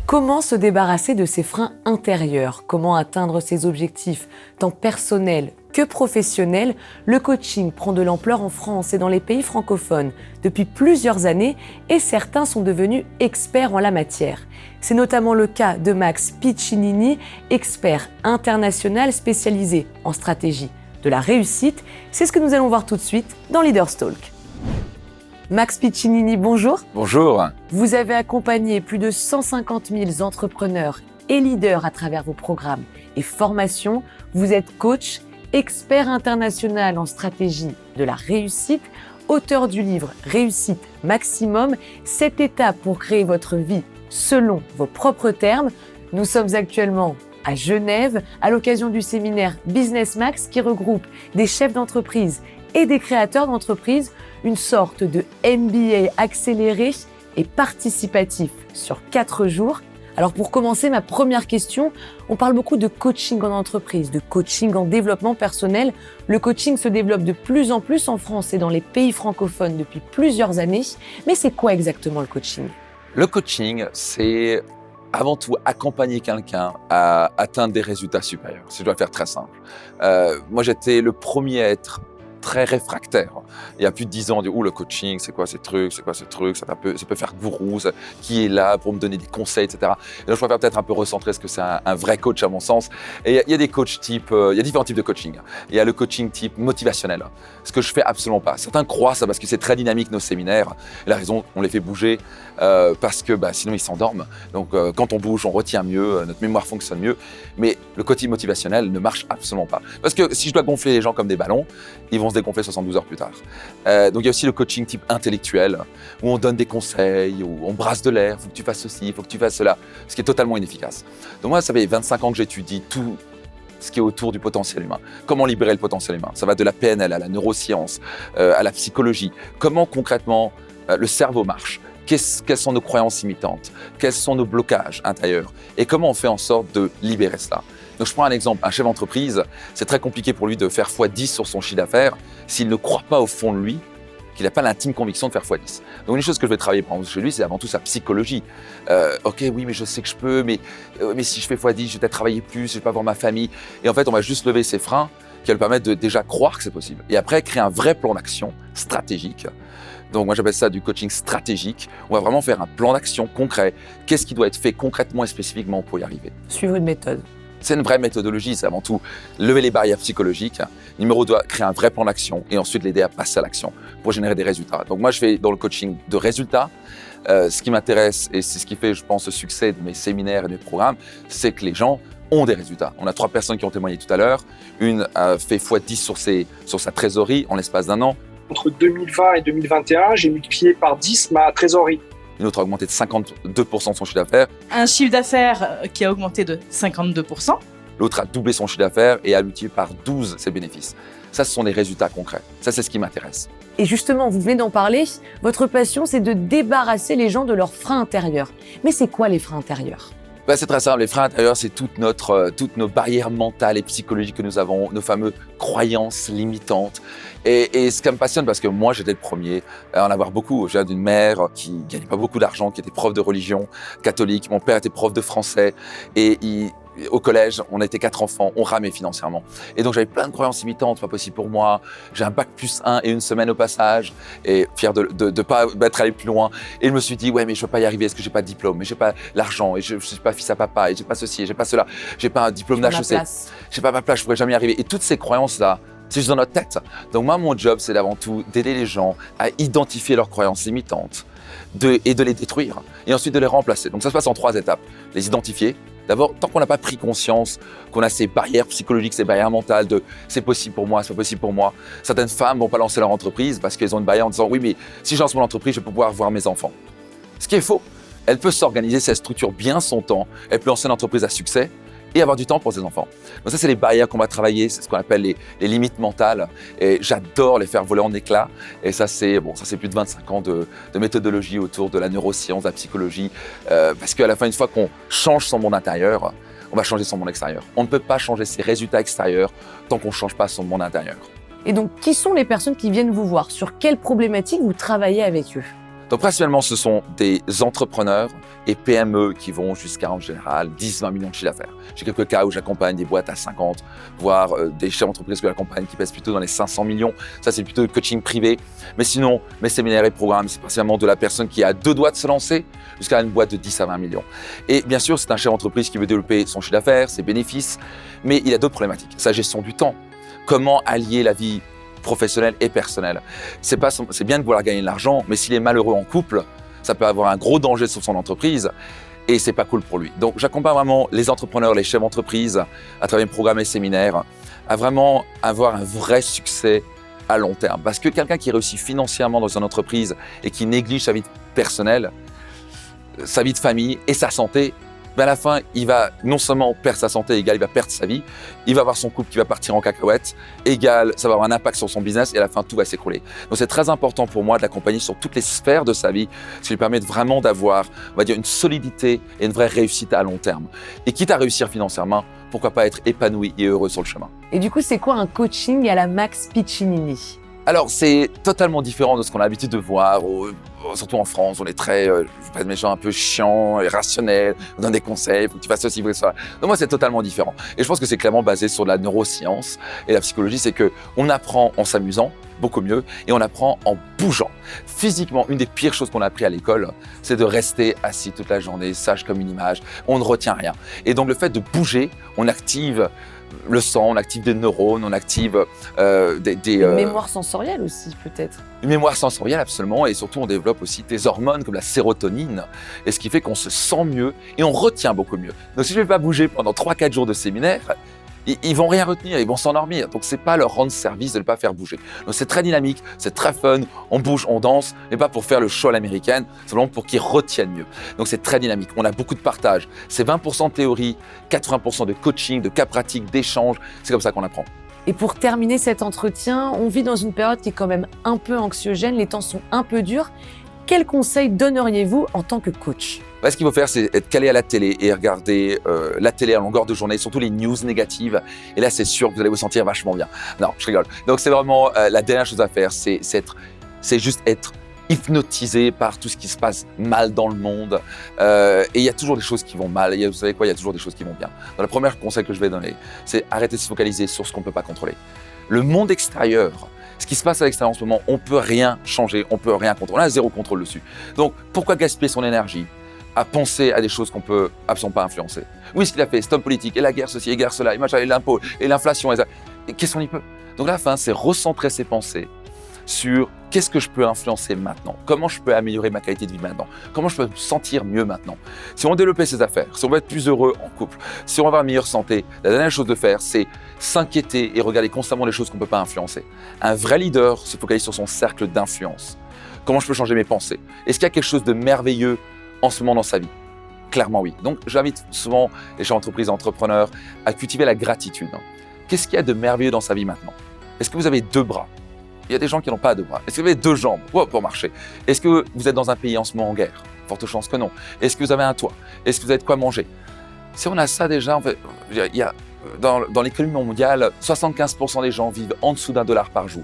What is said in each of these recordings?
Comment se débarrasser de ses freins intérieurs? Comment atteindre ses objectifs, tant personnels que professionnels? Le coaching prend de l'ampleur en France et dans les pays francophones depuis plusieurs années et certains sont devenus experts en la matière. C'est notamment le cas de Max Piccinini, expert international spécialisé en stratégie de la réussite. C'est ce que nous allons voir tout de suite dans Leaders Talk. Max Piccinini, bonjour. Bonjour. Vous avez accompagné plus de 150 000 entrepreneurs et leaders à travers vos programmes et formations. Vous êtes coach, expert international en stratégie de la réussite, auteur du livre Réussite Maximum, 7 étapes pour créer votre vie selon vos propres termes. Nous sommes actuellement à Genève à l'occasion du séminaire Business Max qui regroupe des chefs d'entreprise et des créateurs d'entreprises, une sorte de MBA accéléré et participatif sur 4 jours. Alors pour commencer, ma première question, on parle beaucoup de coaching en entreprise, de coaching en développement personnel. Le coaching se développe de plus en plus en France et dans les pays francophones depuis plusieurs années. Mais c'est quoi exactement le coaching ? Le coaching, c'est avant tout accompagner quelqu'un à atteindre des résultats supérieurs. Si je dois faire très simple. Moi, j'étais le premier à être très réfractaire. Il y a plus de 10 ans, on dit « le coaching, c'est quoi ces trucs, ça peut faire gourou, qui est là pour me donner des conseils, etc. » Et donc, je préfère peut-être un peu recentrer ce que c'est un vrai coach à mon sens. Et il y a des coachs type, il y a différents types de coaching. Il y a le coaching type motivationnel, ce que je fais absolument pas. Certains croient ça parce que c'est très dynamique nos séminaires. Et la raison, on les fait bouger parce que sinon ils s'endorment. Donc quand on bouge, on retient mieux, notre mémoire fonctionne mieux. Mais le coaching motivationnel ne marche absolument pas. Parce que si je dois gonfler les gens comme des ballons, ils vont se dégonfler 72 heures plus tard. Donc il y a aussi le coaching type intellectuel, où on donne des conseils, où on brasse de l'air, il faut que tu fasses ceci, il faut que tu fasses cela, ce qui est totalement inefficace. Donc moi, ça fait 25 ans que j'étudie tout ce qui est autour du potentiel humain. Comment libérer le potentiel humain? Ça va de la PNL à la neuroscience, à la psychologie. Comment concrètement le cerveau marche? Quelles sont nos croyances limitantes? Quels sont nos blocages intérieurs? Et comment on fait en sorte de libérer cela? Donc je prends un exemple, un chef d'entreprise, c'est très compliqué pour lui de faire x10 sur son chiffre d'affaires s'il ne croit pas au fond de lui qu'il n'a pas l'intime conviction de faire x10. Donc une chose que je vais travailler par exemple chez lui, c'est avant tout sa psychologie. Ok, oui, mais je sais que je peux, mais si je fais x10, je vais peut-être travailler plus, je vais pas voir ma famille. Et en fait, on va juste lever ses freins qui va lui permettre de déjà croire que c'est possible. Et après, créer un vrai plan d'action stratégique. Donc moi, j'appelle ça du coaching stratégique. On va vraiment faire un plan d'action concret. Qu'est-ce qui doit être fait concrètement et spécifiquement pour y arriver? Suivre une méthode. C'est une vraie méthodologie, c'est avant tout lever les barrières psychologiques. Numéro 2, créer un vrai plan d'action et ensuite l'aider à passer à l'action pour générer des résultats. Donc moi, je fais dans le coaching de résultats. Ce qui m'intéresse et c'est ce qui fait, je pense, le succès de mes séminaires et de mes programmes, c'est que les gens ont des résultats. On a 3 personnes qui ont témoigné tout à l'heure. Une a fait x10 sur sa trésorerie en l'espace d'un an. Entre 2020 et 2021, j'ai multiplié par 10 ma trésorerie. Une autre a augmenté de 52% de son chiffre d'affaires. Un chiffre d'affaires qui a augmenté de 52%. L'autre a doublé son chiffre d'affaires et a multiplié par 12 ses bénéfices. Ça, ce sont des résultats concrets. Ça, c'est ce qui m'intéresse. Et justement, vous venez d'en parler, votre passion, c'est de débarrasser les gens de leurs freins intérieurs. Mais c'est quoi les freins intérieurs ? C'est très simple, les freins intérieurs, c'est toutes nos barrières mentales et psychologiques que nous avons, nos fameuses croyances limitantes. Et ce qui me passionne, parce que moi, j'étais le premier à en avoir beaucoup. Je viens d'une mère qui gagnait pas beaucoup d'argent, qui était prof de religion catholique. Mon père était prof de français et au collège, on était 4 enfants, on ramait financièrement. Et donc, j'avais plein de croyances limitantes, pas possible pour moi. J'ai un bac +1 et une semaine au passage, et fier de pas être allé plus loin. Et je me suis dit, ouais, mais je peux pas y arriver, est-ce que j'ai pas de diplôme, mais j'ai pas l'argent, et je suis pas fils à papa, et j'ai pas ceci, et j'ai pas cela, j'ai pas un diplôme d'HEC, j'ai pas ma place, je pourrais jamais y arriver. Et toutes ces croyances-là, c'est juste dans notre tête. Donc moi, mon job, c'est avant tout d'aider les gens à identifier leurs croyances limitantes et de les détruire, et ensuite de les remplacer. Donc ça se passe en 3 étapes. Les identifier. D'abord, tant qu'on n'a pas pris conscience qu'on a ces barrières psychologiques, ces barrières mentales de « c'est possible pour moi, c'est pas possible pour moi », certaines femmes vont pas lancer leur entreprise parce qu'elles ont une barrière en disant « oui, mais si je lance mon entreprise, je vais pouvoir voir mes enfants ». Ce qui est faux. Elle peut s'organiser, si elle structure bien son temps, elle peut lancer une entreprise à succès et avoir du temps pour ses enfants. Donc ça, c'est les barrières qu'on va travailler, c'est ce qu'on appelle les limites mentales. Et j'adore les faire voler en éclats. Et ça, c'est plus de 25 ans de méthodologie autour de la neuroscience, de la psychologie. Parce qu'à la fin, une fois qu'on change son monde intérieur, on va changer son monde extérieur. On ne peut pas changer ses résultats extérieurs tant qu'on ne change pas son monde intérieur. Et donc, qui sont les personnes qui viennent vous voir? Sur quelles problématiques vous travaillez avec eux? Donc principalement, ce sont des entrepreneurs et PME qui vont jusqu'à, en général, 10-20 millions de chiffre d'affaires. J'ai quelques cas où j'accompagne des boîtes à 50, voire des chefs d'entreprise que j'accompagne qui pèsent plutôt dans les 500 millions. Ça, c'est plutôt le coaching privé. Mais sinon, mes séminaires et programmes, c'est principalement de la personne qui a 2 doigts de se lancer jusqu'à une boîte de 10 à 20 millions. Et bien sûr, c'est un chef d'entreprise qui veut développer son chiffre d'affaires, ses bénéfices, mais il a d'autres problématiques. Sa gestion du temps. Comment allier la vie professionnelle et personnelle. C'est bien de vouloir gagner de l'argent, mais s'il est malheureux en couple, ça peut avoir un gros danger sur son entreprise et c'est pas cool pour lui. Donc j'accompagne vraiment les entrepreneurs, les chefs d'entreprise à travers mes programmes et séminaires à vraiment avoir un vrai succès à long terme. Parce que quelqu'un qui réussit financièrement dans une entreprise et qui néglige sa vie personnelle, sa vie de famille et sa santé, ben à la fin, il va non seulement perdre sa santé, égal, il va perdre sa vie, il va avoir son couple qui va partir en cacahuète, égal, ça va avoir un impact sur son business et à la fin, tout va s'écrouler. Donc c'est très important pour moi de l'accompagner sur toutes les sphères de sa vie, ce qui lui permet vraiment d'avoir, on va dire, une solidité et une vraie réussite à long terme. Et quitte à réussir financièrement, pourquoi pas être épanoui et heureux sur le chemin. Et du coup, c'est quoi un coaching à la Max Piccinini? Alors, c'est totalement différent de ce qu'on a l'habitude de voir, surtout en France, on est très, je ne vais pas être méchant, un peu chiant, irrationnel, on donne des conseils, il faut que tu fasses ceci, il faut que ça. Donc moi, c'est totalement différent. Et je pense que c'est clairement basé sur la neuroscience et la psychologie, c'est qu'on apprend en s'amusant, beaucoup mieux, et on apprend en bougeant. Physiquement, une des pires choses qu'on a appris à l'école, c'est de rester assis toute la journée, sage comme une image, on ne retient rien. Et donc le fait de bouger, on active le sang, on active des neurones, on active Une mémoire sensorielle aussi, peut-être. Une mémoire sensorielle, absolument, et surtout on développe aussi des hormones comme la sérotonine, et ce qui fait qu'on se sent mieux et on retient beaucoup mieux. Donc si je ne vais pas bouger pendant 3-4 jours de séminaire, ils vont rien retenir, ils vont s'endormir. Donc c'est pas leur rendre service de ne pas faire bouger. Donc c'est très dynamique, c'est très fun, on bouge, on danse, mais pas pour faire le show à l'américaine, simplement pour qu'ils retiennent mieux. Donc c'est très dynamique, on a beaucoup de partage. C'est 20% de théorie, 80% de coaching, de cas pratiques, d'échanges. C'est comme ça qu'on apprend. Et pour terminer cet entretien, on vit dans une période qui est quand même un peu anxiogène, les temps sont un peu durs. Quels conseils donneriez-vous en tant que coach ? Ce qu'il faut faire, c'est être calé à la télé et regarder la télé à longueur de journée, surtout les news négatives. Et là, c'est sûr que vous allez vous sentir vachement bien. Non, je rigole. Donc, c'est vraiment la dernière chose à faire, c'est juste être hypnotisé par tout ce qui se passe mal dans le monde. Et il y a toujours des choses qui vont mal. Vous savez quoi, il y a toujours des choses qui vont bien. Donc, le premier conseil que je vais donner, c'est arrêter de se focaliser sur ce qu'on ne peut pas contrôler. Le monde extérieur, ce qui se passe à l'extérieur en ce moment, on ne peut rien changer, on ne peut rien contrôler. On a zéro contrôle dessus. Donc, pourquoi gaspiller son énergie à penser à des choses qu'on peut absolument pas influencer? Oui, ce qu'il a fait, cet homme politique, et la guerre ceci, et guerre cela, et machin, et l'impôt, et l'inflation, et qu'est-ce qu'on y peut? Donc, la fin, c'est recentrer ses pensées sur qu'est-ce que je peux influencer maintenant? Comment je peux améliorer ma qualité de vie maintenant? Comment je peux me sentir mieux maintenant? Si on veut développer ses affaires, si on veut être plus heureux en couple, si on veut avoir une meilleure santé, la dernière chose de faire, c'est s'inquiéter et regarder constamment les choses qu'on ne peut pas influencer. Un vrai leader se focalise sur son cercle d'influence. Comment je peux changer mes pensées? Est-ce qu'il y a quelque chose de merveilleux en ce moment dans sa vie? Clairement oui. Donc j'invite souvent les chefs d'entreprise et entrepreneurs à cultiver la gratitude. Qu'est-ce qu'il y a de merveilleux dans sa vie maintenant? Est-ce que vous avez 2 bras? Il y a des gens qui n'ont pas 2 bras. Est-ce que vous avez 2 jambes pour marcher? Est-ce que vous êtes dans un pays en ce moment en guerre? Forte chance que non. Est-ce que vous avez un toit? Est-ce que vous avez de quoi manger? Si on a ça déjà, en fait, il y a, dans l'économie mondiale, 75% des gens vivent en dessous d'$1 par jour.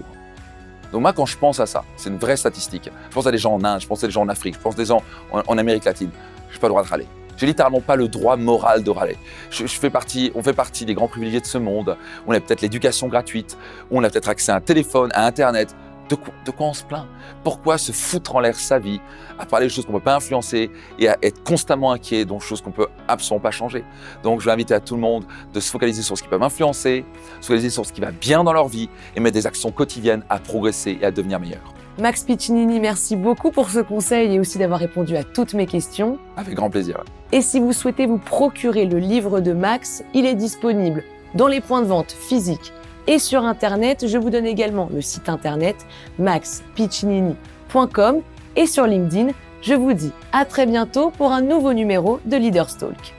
Donc moi, quand je pense à ça, c'est une vraie statistique. Je pense à des gens en Inde, je pense à des gens en Afrique, je pense à des gens en Amérique latine. Je n'ai pas le droit de râler. J'ai littéralement pas le droit moral de râler. On fait partie des grands privilégiés de ce monde. On a peut-être l'éducation gratuite, on a peut-être accès à un téléphone, à Internet. De quoi on se plaint? Pourquoi se foutre en l'air sa vie à parler de choses qu'on ne peut pas influencer et à être constamment inquiet, donc choses qu'on ne peut absolument pas changer? Donc je vais inviter à tout le monde de se focaliser sur ce qu'ils peuvent influencer, se focaliser sur ce qui va bien dans leur vie et mettre des actions quotidiennes à progresser et à devenir meilleur. Max Piccinini, merci beaucoup pour ce conseil et aussi d'avoir répondu à toutes mes questions. Avec grand plaisir. Et si vous souhaitez vous procurer le livre de Max, il est disponible dans les points de vente physiques et sur Internet. Je vous donne également le site internet maxpiccinini.com et sur LinkedIn. Je vous dis à très bientôt pour un nouveau numéro de Leaders Talk.